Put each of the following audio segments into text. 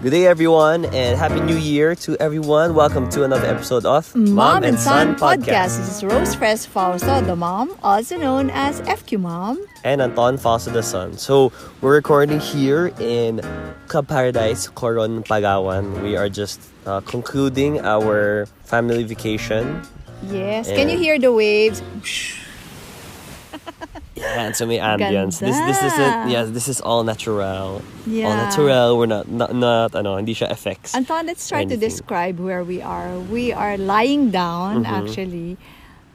Good day, everyone, and Happy New Year to everyone. Welcome to another episode of Mom and Son Podcast. This is Rose Fres Fausto, the mom, also known as FQ Mom. And Anton Fausto, the son. So, we're recording here in Club Paradise, Coron, Pagawan. We are just concluding our family vacation. Yes. Can you hear the waves? Yeah, and so may ambience. This isn't. Yes, this is all natural. Yeah. All natural. We're not hindi siya effects. Anton, let's try to describe where we are. We are lying down actually,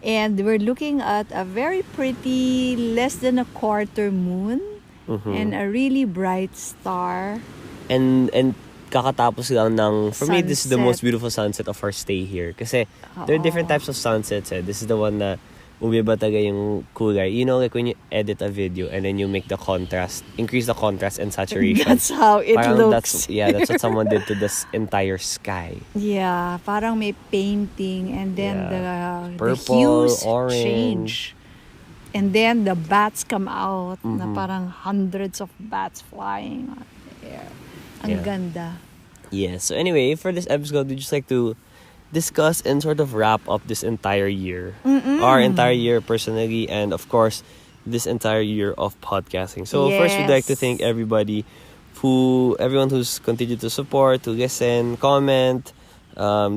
and we're looking at a very pretty, less than a quarter moon, and a really bright star. And kakatapos lang ng, for me, this is the Sunset. most beautiful sunset of our stay here. Kasi there are different types of sunsets. This is the one na umiba talaga yung kulay. You know, like when you edit a video and then you make the contrast, increase the contrast and saturation. That's how it parang looks. that's what someone did to this entire sky. Yeah, parang may painting, and then the Purple, hues orange. change. And then the bats come out, na parang hundreds of bats flying on the air. Ang ganda. Yeah, so anyway, for this episode, we'd just like to discuss and sort of wrap up this entire year. Our entire year personally, and of course, this entire year of podcasting. So first, we'd like to thank everyone who's continued to support, to listen, comment,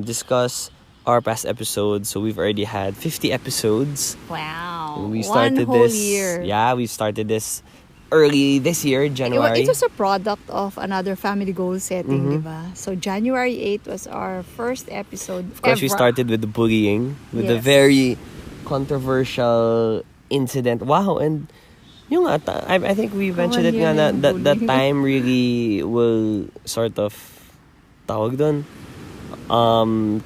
discuss our past episodes. So we've already had 50 episodes. Wow. We started One whole this year. Yeah, we started this early this year, January. It was a product of another family goal setting, diba? So January 8th was our first episode Of course, ever. we started with the bullying, with a very controversial incident. Wow, and yung I think we mentioned it nga na that time really will sort of tawag doon.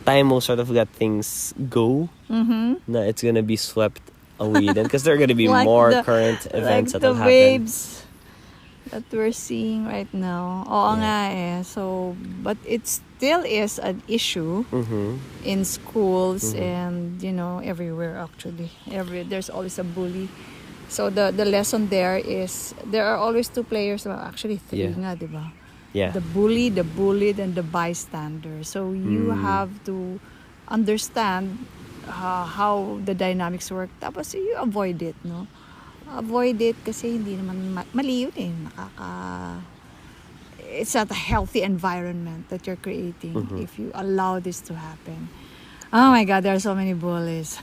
Time will sort of let things go. Na it's gonna be swept away then, because there are gonna be Like more current events that will happen. the waves that we're seeing right now. Oo nga eh. So, but it still is an issue in schools and, everywhere actually. There's always a bully. So, the lesson there is, there are always two players. Well, actually, three nga, di ba? Yeah. The bully, the bullied, and the bystander. So, you have to understand how the dynamics work. Tapos, you avoid it, no? Avoid it kasi hindi naman mali yun eh. It's not a healthy environment that you're creating if you allow this to happen. Oh my God, there are so many bullies.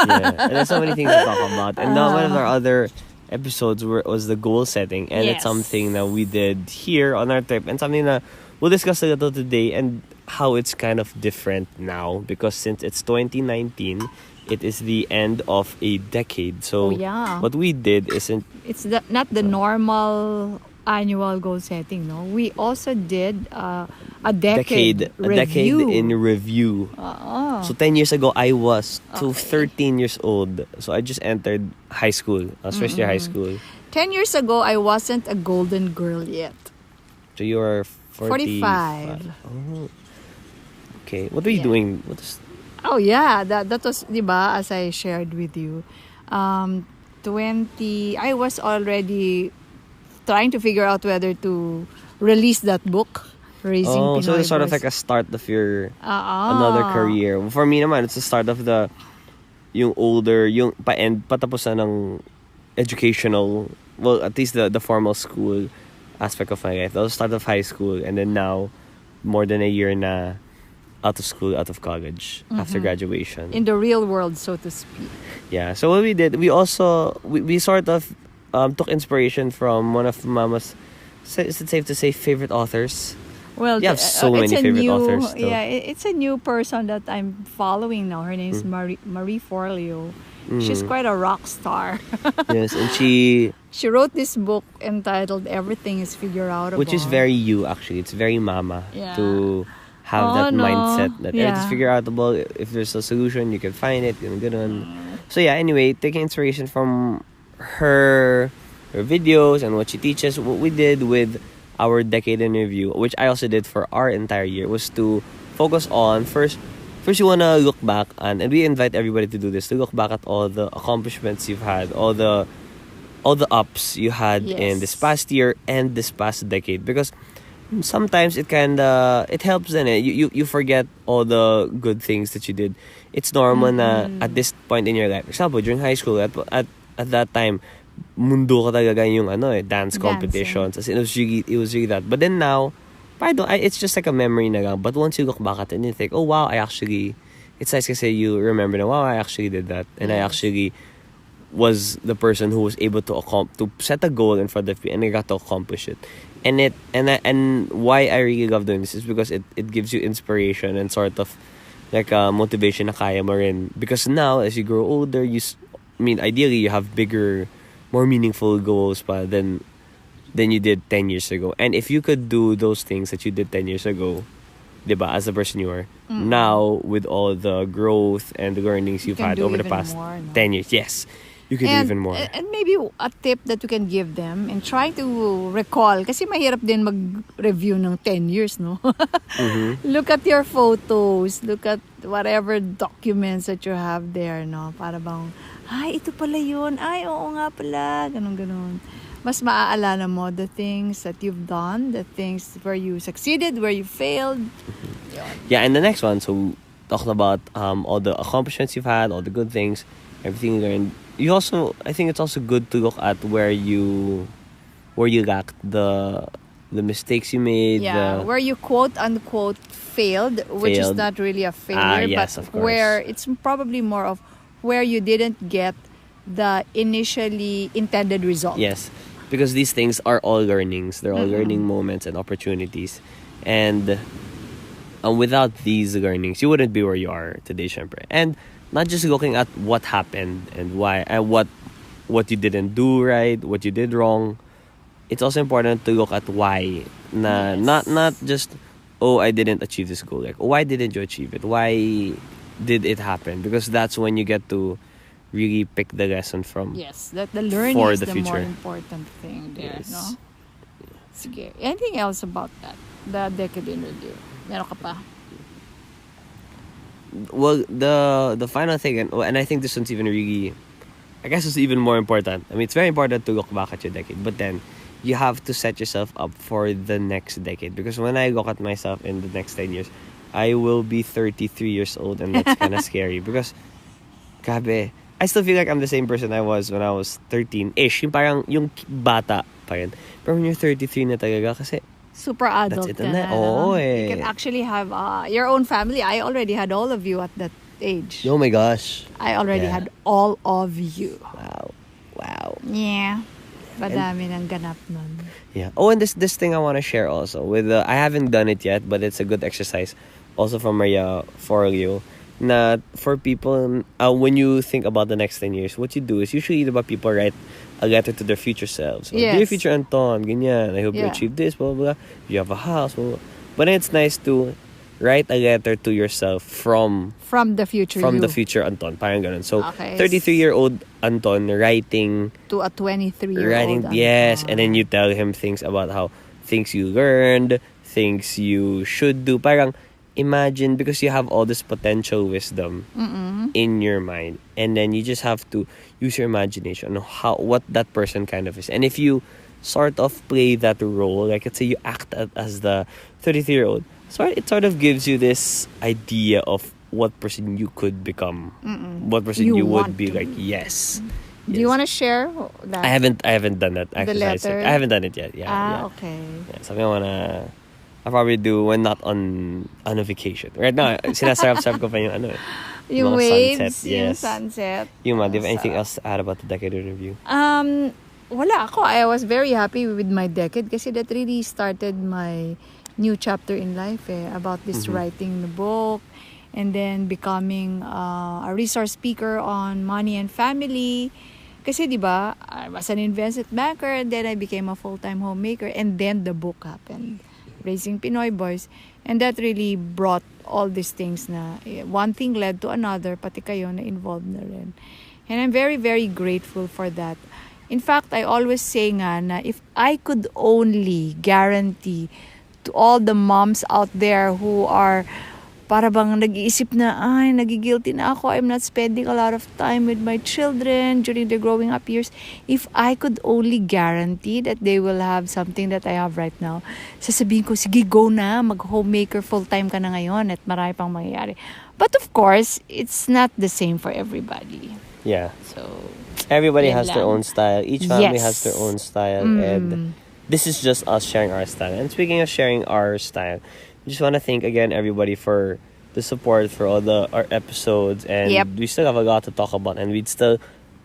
And there's so many things to talk about. And one of our other episodes was the goal setting. And it's something that we did here on our trip. And something that we'll discuss a little today. And how it's kind of different now. Because since it's 2019... it is the end of a decade. So what we did isn't... It's not the normal annual goal setting, no? We also did a decade review. A decade in review. So 10 years ago, I was 13 years old. So I just entered high school. I was first year high school. 10 years ago, I wasn't a golden girl yet. So you were 45. Oh. Okay. What were you doing? Oh yeah, that was, diba, as I shared with you. I was already trying to figure out whether to release that book, Raising Pinoy so it's sort of Boys. like a start of your another career. For me naman, it's the start of yung patapos na ng educational, well, at least the formal school aspect of my life. That was the start of high school, and then now, more than a year na out of school, out of college, after graduation. In the real world, so to speak. Yeah, so what we did, we also, we sort of took inspiration from one of Mama's, is it safe to say, favorite authors? Well, you have so many favorite authors. Though. Yeah, it's a new person that I'm following now. Her name is Marie Forleo. She's quite a rock star. Yes, and she wrote this book entitled Everything is Figureoutable. Which is very you, actually. It's very Mama to have that mindset that it's figureoutable. If there's a solution, you can find it. So yeah, anyway, taking inspiration from her videos and what she teaches, what we did with our decade in review, which I also did for our entire year, was to focus on first you want to look back and we invite everybody to do this, to look back at all the accomplishments you've had, all the ups you had in this past year and this past decade, because sometimes it helps then you forget all the good things that you did. It's normal na at this point in your life, for example during high school, at that time mundo ka talaga yung dance competitions. As in, it was really that. But then now it's just like a memory na lang. But once you look back at it and you think, oh wow, it's nice kasi you remember na, wow, I actually did that, and I actually was the person who was able to set a goal in front of me, and I got to accomplish it. And why I really love doing this is because it gives you inspiration and sort of like motivation na kaya mo rin. Because now as you grow older, ideally you have bigger, more meaningful goals than you did 10 years ago. And if you could do those things that you did 10 years ago, diba, as the person you are now, with all the growth and the learnings you've had over the past more, 10 years, yes, you can do even more. And maybe a tip that you can give them and try to recall, kasi mahirap din mag-review ng 10 years, no? Look at your photos, look at whatever documents that you have there, no? Para bang, ay, ito pala yun, ay, oo nga pala, ganun. Mas maaalala mo the things that you've done, the things where you succeeded, where you failed. Yeah, and the next one, so talking about all the accomplishments you've had, all the good things, everything you learned. I think it's also good to look at where you lacked, the mistakes you made. Yeah, where you quote unquote failed, which is not really a failure, yes, but of course. where it's probably more of where you didn't get the initially intended result. Yes, because these things are all learnings. They're all learning moments and opportunities. And without these learnings, you wouldn't be where you are today, syempre. And not just looking at what happened and why, and what you didn't do right, what you did wrong. It's also important to look at why. Not just, oh, I didn't achieve this goal. Like, why didn't you achieve it? Why did it happen? Because that's when you get to really pick the lesson from. Yes, that the learning for is the the future. more important thing there, Yes. no? Sige. Anything else about that? The decade in review? Meron ka pa? Well, the final thing, and I think this one's even really, I guess it's even more important. I mean, it's very important to look back at your decade, but then you have to set yourself up for the next decade. Because when I look at myself in the next 10 years, I will be 33 years old, and that's kind of scary. Because, grabe, I still feel like I'm the same person I was when I was 13-ish. Yung parang, yung bata pa rin. Pero when you're 33 na talaga, kasi Super adult that's it ka na. na. Oo, You can actually have your own family. I already had all of you at that age. Oh my gosh. I already had all of you. Wow. Yeah. Madami ng ganap nun. Yeah. Oh, and this thing I want to share also with I haven't done it yet, but it's a good exercise also from Maria for you. Na for people, when you think about the next 10 years, what you do is usually diba people write a letter to their future selves. Yes. Dear future Anton, ganyan, I hope you Yeah. achieve this, blah, blah, blah. You have a house, blah, blah. But then it's nice to write a letter to yourself from the future the you. future Anton. Parang ganun. So, Okay. 33-year-old Anton writing To a 23-year-old. yes, and then you tell him things about how things you learned, things you should do. Parang imagine, because you have all this potential wisdom in your mind, and then you just have to use your imagination on what that person kind of is. And if you sort of play that role, like let's say you act as the 33-year-old, so it sort of gives you this idea of what person you could become, what person you would be like. Yes. Do you want to share that? I haven't done that exercise. letter? I haven't done it yet. Yeah. Okay. Yeah, something I'll probably do when not on a vacation. Right now, sinasarap-sarap ko pa yung Yung mga waves, sunset. yung Yes. sunset. Do you have anything else to add about the decade in review? Wala ako. I was very happy with my decade kasi that really started my new chapter in life about this writing the book and then becoming a resource speaker on money and family. Kasi diba, I was an investment banker and then I became a full-time homemaker and then the book happened. Raising Pinoy Boys. And that really brought all these things na one thing led to another, pati kayo na involved na rin. And I'm very, very grateful for that. In fact, I always say nga na if I could only guarantee to all the moms out there who are para bang nag-iisip na, ay, nagigilty na ako. I'm not spending a lot of time with my children during their growing up years. If I could only guarantee that they will have something that I have right now, sasabihin ko, sige, go na. Mag-homemaker full-time ka na ngayon at marami pang mangyayari. But of course, it's not the same for everybody. Yeah. So, everybody has their own style. Each family Yes. has their own style. And this is just us sharing our style. And speaking of sharing our style, I just want to thank again everybody for the support for all our episodes, and we still have a lot to talk about, and we still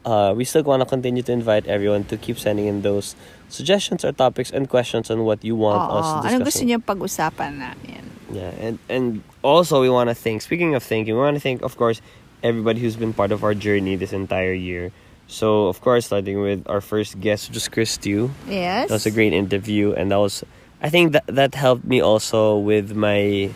want to continue to invite everyone to keep sending in those suggestions or topics and questions on what you want us to discuss. Anong gusto niyo pag-usapan namin? Yeah, and also we want to thank, speaking of thanking, we want to thank, of course, everybody who's been part of our journey this entire year. So, of course, starting with our first guest, which was Chris Tew. Yes. That was a great interview, and I think that helped me also with my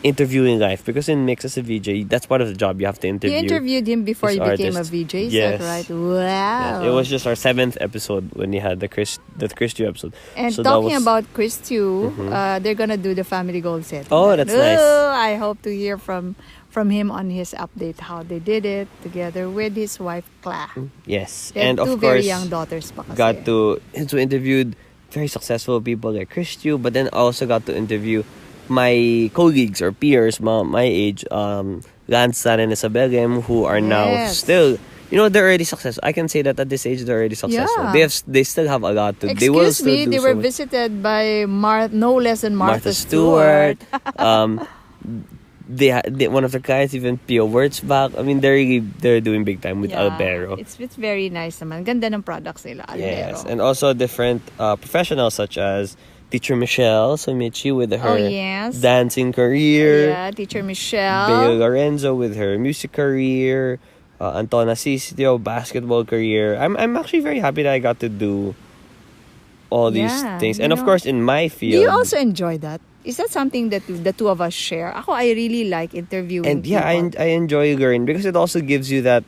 interviewing life, because in Mix as a VJ, that's part of the job. You have to interview. You interviewed him before you became a VJ, is that right? Wow. Yes. It was just our 7th episode when he had the Chris Tew episode. And so talking about Chris Tew, they're gonna do the family goal set. Oh, that's nice. I hope to hear from him on his update how they did it together with his wife Cla. Yes, they and have of two very course, young daughters pa kasi. got to interviewed very successful people like Chris Tew, but then also got to interview my colleagues or peers, my age, Lance San and Isabel M, who are now still, they're already successful. I can say that at this age they're already successful. Yeah. They still have a lot to. Excuse me, they were visited by no less than Martha Stewart. They one of the clients even Pio Words back. I mean, they're doing big time with Albero. It's very nice naman. Ganda ng products nila, Albero. Yes, and also different professionals such as Teacher Michelle Sumichi with her dancing career. Yeah, Teacher Michelle. Bea Lorenzo with her music career. Antona Sisio, basketball career. I'm actually very happy that I got to do all these things. And of course, in my field. Do you also enjoy that? Is that something that the two of us share? I really like interviewing and people. I enjoy learning because it also gives you that,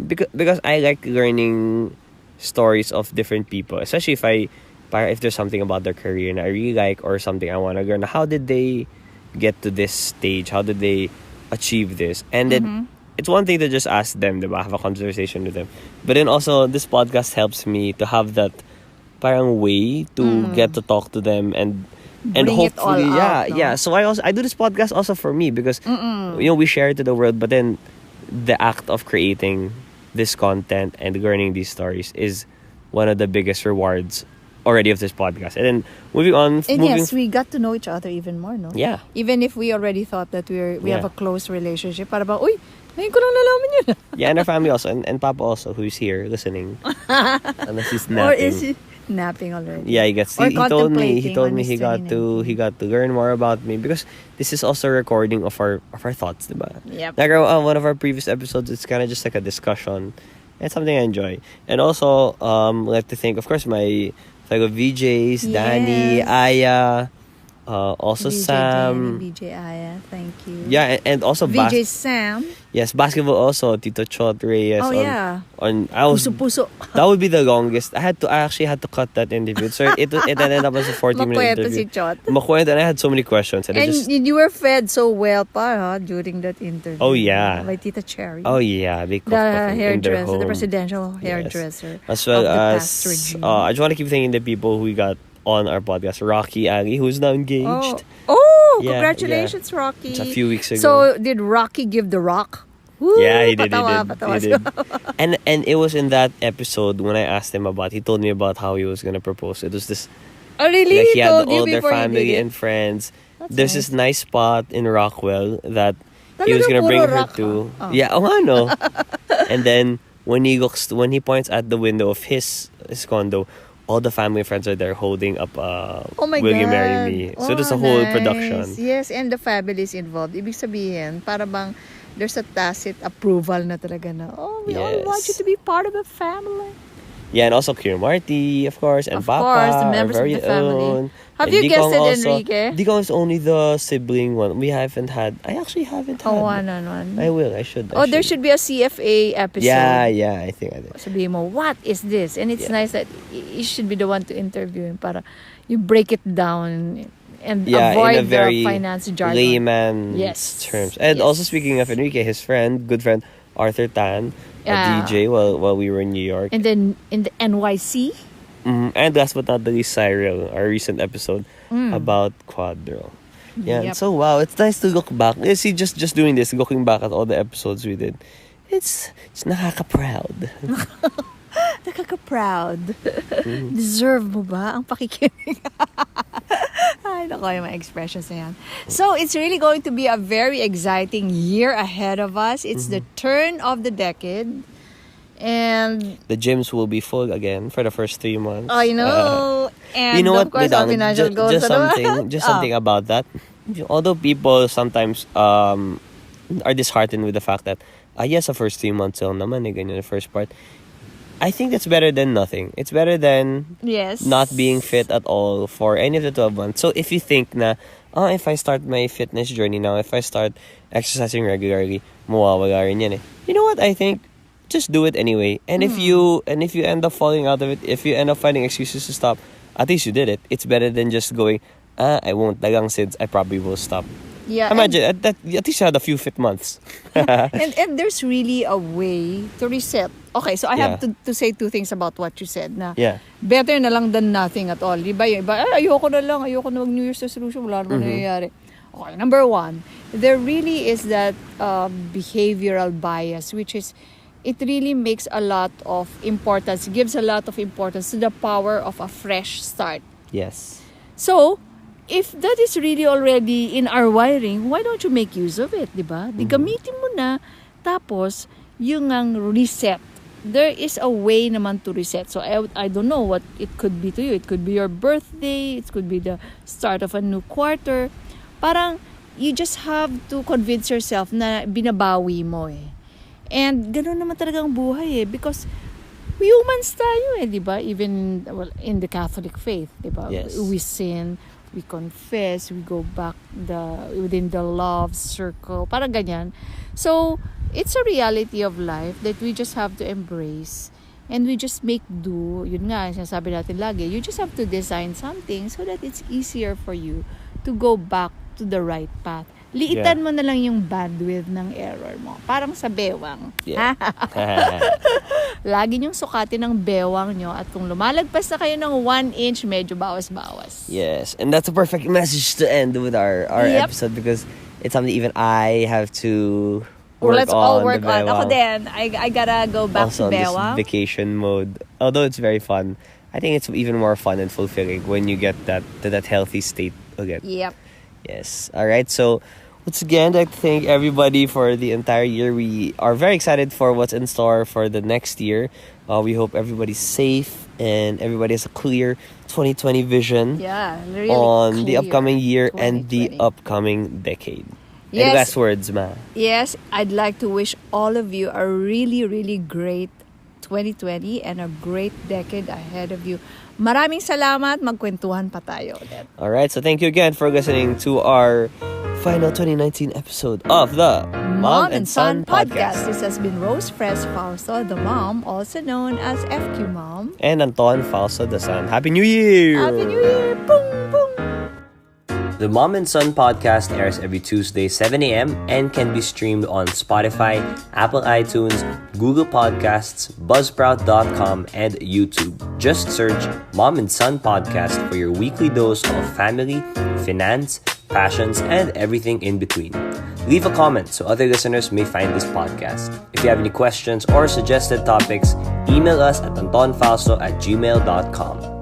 because I like learning stories of different people, especially if there's something about their career and I really like, or something I want to learn. How did they get to this stage? How did they achieve this? And then it's one thing to just ask them, diba? Have a conversation with them. But then also, this podcast helps me to have that parang way to get to talk to them and bring hopefully, it all out, no? yeah. So I do this podcast also for me because we share it to the world. But then the act of creating this content and learning these stories is one of the biggest rewards already of this podcast. And then moving on. Yes, we got to know each other even more, no? Yeah. Even if we already thought that we have a close relationship, para ba, uy, ngayon ko lang nalaman yun. Yeah, and our family also, and Papa also, who's here listening. Unless he's napping. Or is he napping already? Yeah, he told me he got to learn more about me, because this is also a recording of our thoughts, diba? Yep. Like one of our previous episodes, it's kind of just like a discussion. It's something I enjoy. And also, like to thank, of course, my fellow VJs, Danny, Aya, also VJ Sam. Danny, VJ Aya, thank you. Yeah, and also VJ Sam. Yes, basketball also, Tito Chot Reyes. Oh, yeah. Puso. That would be the longest. I actually had to cut that interview. So it ended up as a 40-minute interview. Si Chot. Makwento, and I had so many questions. And you were fed so well during that interview. Oh, yeah. By Tita Cherry. Oh, yeah. They cooked the in their hairdresser, home. the presidential hairdresser. As well as I just want to keep thanking the people who we got on our podcast. Rocky Ali, who's now engaged. Congratulations, Rocky. It's a few weeks ago. So, did Rocky give the rock? Woo, yeah, he did. Patawa. He did. And it was in that episode when I asked him he told me about how he was gonna propose. It was this. Oh, really? Like, he had told all you their before family and friends. There's nice. this nice spot in Rockwell that he was gonna bring her to. Oh. Yeah, no. And then when he points at the window of his condo, all the family and friends are there holding up Will You Marry Me? So there's a whole production. Yes, and the family is involved. Ibig sabihin, para bang there's a tacit approval na talaga na, we all want you to be part of a family. Yeah, and also Kier Marty, of course, and Papa, course, the members of the family. Own. Have and you Dikong guested Enrique? Dikong is only the sibling one. I actually haven't had. One. I will. I should. There should be a CFA episode. Yeah, I think I did. Sabihin mo, what is this? And it's nice that you should be the one to interview him para you break it down and in avoid a very the finance jargon. layman's terms. And also speaking of Enrique, his good friend Arthur Tan, a DJ while we were in New York. And then in the NYC. And last but not the least, Cyril, our recent episode about Quadro. Yeah, and so wow, it's nice to look back. You see, just doing this, looking back at all the episodes we did, it's nakaka-proud. Nakaka-proud. Deserve mo ba ang pakikinig? Ay, naku, yung mga expressions na yan. So, it's really going to be a very exciting year ahead of us. It's the turn of the decade. And the gyms will be full again for the first 3 months. I know. And you know of what, course, our financial goals. Just something about that. Although people sometimes are disheartened with the fact that, yes, the first 3 months lang naman, ganyan the first part. I think that's better than nothing. It's better than not being fit at all for any of the 12 months. So if you think na, if I start my fitness journey now, if I start exercising regularly, mawawala rin yan eh. You know what I think? Just do it anyway. And if you end up falling out of it, if you end up finding excuses to stop, at least you did it. It's better than just going, I won't dagang since I probably will stop. Yeah, imagine at least you had a few fit months. and there's really a way to reset. Okay, so I have to say 2 things about what you said na better na lang than nothing at all. Diba yung iba, ayoko na mag New Year's resolution, wala naman nangyayari. Okay, number 1, there really is that behavioral bias, which is it really makes a lot of importance, gives a lot of importance to the power of a fresh start. Yes. So, if that is really already in our wiring, why don't you make use of it, diba? Di gamitin mo na, tapos, yung ang reset. There is a way naman to reset. So, I don't know what it could be to you. It could be your birthday. It could be the start of a new quarter. Parang, you just have to convince yourself na binabawi mo eh. And gano'n naman talagang buhay eh. Because humans tayo eh, di ba? Even in the Catholic faith, di ba? Yes. We sin, we confess, we go back within the love circle. Parang ganyan. So, it's a reality of life that we just have to embrace. And we just make do. Yun nga, sinasabi natin lagi. You just have to design something so that it's easier for you to go back to the right path. Liitan mo na lang yung bandwidth ng error mo. Parang sa bewang. Yeah. Lagi niyong sukatin ng bewang nyo at kung lumalagpas na kayo ng 1 inch, medyo bawas-bawas. Yes, and that's a perfect message to end with our episode because it's something even I have to let's all work on. Ako din. I gotta go back also to bewang. Also this vacation mode. Although it's very fun, I think it's even more fun and fulfilling when you get to that healthy state again. Yep. Yes. All right. So, once again, I'd like to thank everybody for the entire year. We are very excited for what's in store for the next year. We hope everybody's safe and everybody has a clear 2020 vision really on the upcoming year and the upcoming decade. Yes. Any last words, Ma? Yes, I'd like to wish all of you a really, really great 2020 and a great decade ahead of you. Maraming salamat. Magkwentuhan pa tayo ulit. Alright, so thank you again for listening to our final 2019 episode of the Mom and Son Podcast. This has been Rose Fres Falso, the mom, also known as FQ Mom. And Anton Falso, the son. Happy New Year! Happy New Year! Boom, boom! The Mom and Son Podcast airs every Tuesday, 7 a.m. and can be streamed on Spotify, Apple iTunes, Google Podcasts, Buzzsprout.com, and YouTube. Just search Mom and Son Podcast for your weekly dose of family, finance, passions, and everything in between. Leave a comment so other listeners may find this podcast. If you have any questions or suggested topics, email us at antonfalso@gmail.com.